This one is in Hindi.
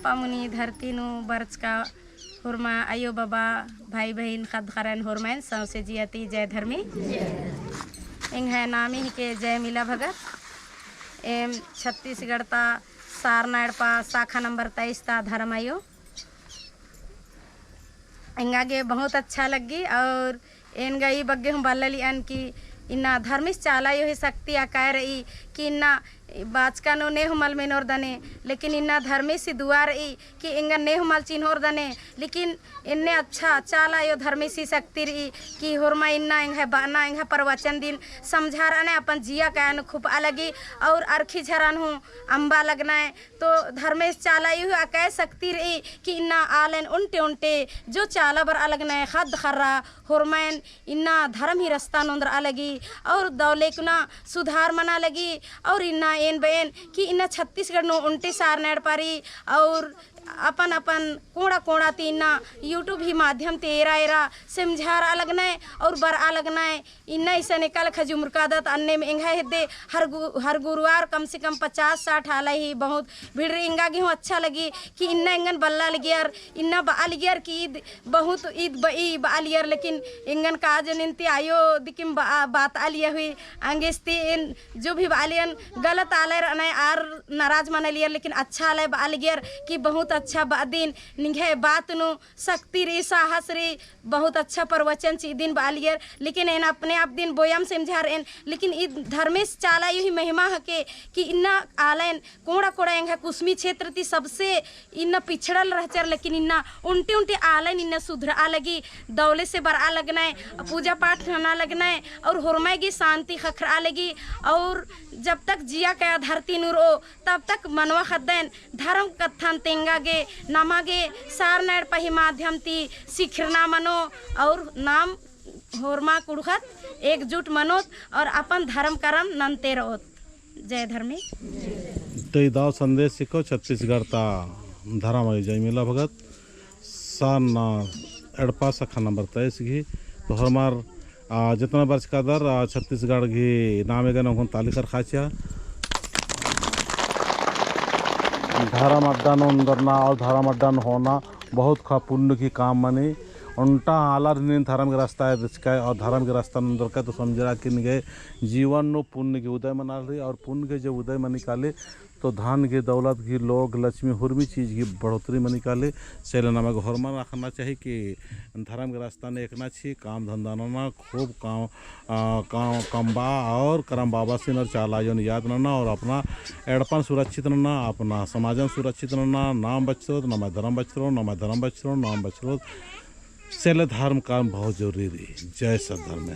बापा मुनि धरती नु बर्च का हुरमा आयो बाबा भाई बहन खद खरन हुरमैन सौसे जियती जय धर्मी इंग है नामी ही के जय मिला भगत एम छत्तीसगढ़ ता सारनाड़ पा शाखा नंबर 23 ता धर्म आयो इंगागे बहुत अच्छा लगी और इन गई बग्गे हम बल्लली अन की इन्ना धर्मिस चाला यो शक्ति आकार रही कि इन्ना बाचका नो ने हमल मेनोर दने लेकिन इन्ना धर्मिस सी दुआ रही कि इंगा ने हमल चिन्होर दने लेकिन इन्ने अच्छा चाला यो धर्मिस सी शक्ति रही कि हुरमा इन्ना इंगा बाना इंगा प्रवचन दिन समझा रहा अपन जिया कहन खूब अलगी और अरखी झरन हूँ अम्बा लगना है तो धर्मेश चाला यो अकै शक्ति रही कि इन्ना आलन उनटे उनटे जो चाला बर अलग न खद खर्रा हुरमैन इन्ना धर्म ही रास्ता नोंदर अलगी और दौले कुना सुधार मना लगी और इन्ना एन बहन कि इन्ना छत्तीसगढ़ नो उनटे सार नेड़ पारी और अपन अपन कोड़ा कोड़ा तीना यूट्यूब ही माध्यम तेरा एरा समझार अलग न और बर अलग न इन्ना इसे निकल खजुमर का दत अन्य में इंगा दे हर गुरुवार कम से कम 50-60 आला ही बहुत भीड़ इंगा गी अच्छा लगी कि इन्ना इंगन बल्ला लगियर इन्ना बाल गियर की ईद बहुत ईद बई बालियर लेकिन इंगन काज निंती आयो दिकिम बात आलिया हुई अंगेस्ती इन जो भी बालियन गलत आलर अने आर नाराज मन लियर लेकिन अच्छा आले बाल गियर कि बहुत अच्छा बादिन निघे बात नु शक्ति रे साहस रे बहुत अच्छा प्रवचन ची दिन बालियर लेकिन इन अपने आप दिन बोयम समझा रहे लेकिन इ धर्मेश चाला यही महिमा हके कि इन्ना आलन कोड़ा कोड़ा इंगा कुसमी क्षेत्र ती सबसे इन्ना पिछड़ल रहचर लेकिन इन्ना उनटे उनटे आलन इन्ना सुधरा लगी दौले से बरा लगना है पूजा पाठ ना लगना है और हुरमै की शांति खखरा लगी और जब तक जिया का धरती नुरो तब तक मनवा खदन धर्म कथन तेंगा गे नमागे सारनाड़ पही माध्यम ती सिखरना मनो और नाम होरमा कुड़खत एकजुट मनोत और अपन धर्म कर्म नंते रहोत जय धर्मी तो दाव संदेश सिको छत्तीसगढ़ ता धर्म जय मिला भगत सान एड़पा शाखा नंबर 23 घी तो हमार जितना वर्ष का दर छत्तीसगढ़ घी नामे गन तालिकर खाचिया धर्म अड्डान अंदरना और धर्म अड्डान होना बहुत खा पुण्य की काम मानी उनटा आलर धर्म के रास्ता है और धर्म के रास्ता अंदर का तो समझा कि गए जीवन नो पुण्य के उदय मना रही और पुण्य के जब उदय में निकाले तो धन की दौलत की लोग लक्ष्मी हुरमी चीज़ की बढ़ोतरी में निकाले सेले नामा को हरमा रखना चाहिए कि धर्म के रास्ता ने एकना छी काम धंधा ना खूब काम कम्बा और करम बाबा से नर चाला जो याद ना और अपना एड़पन सुरक्षित ना अपना समाजन सुरक्षित ना नाम बचरो ना मैं धर्म बचरो ना मैं धर्म बचरो नाम बचरो सेले धर्म काम बहुत जरूरी जय सब धर्म।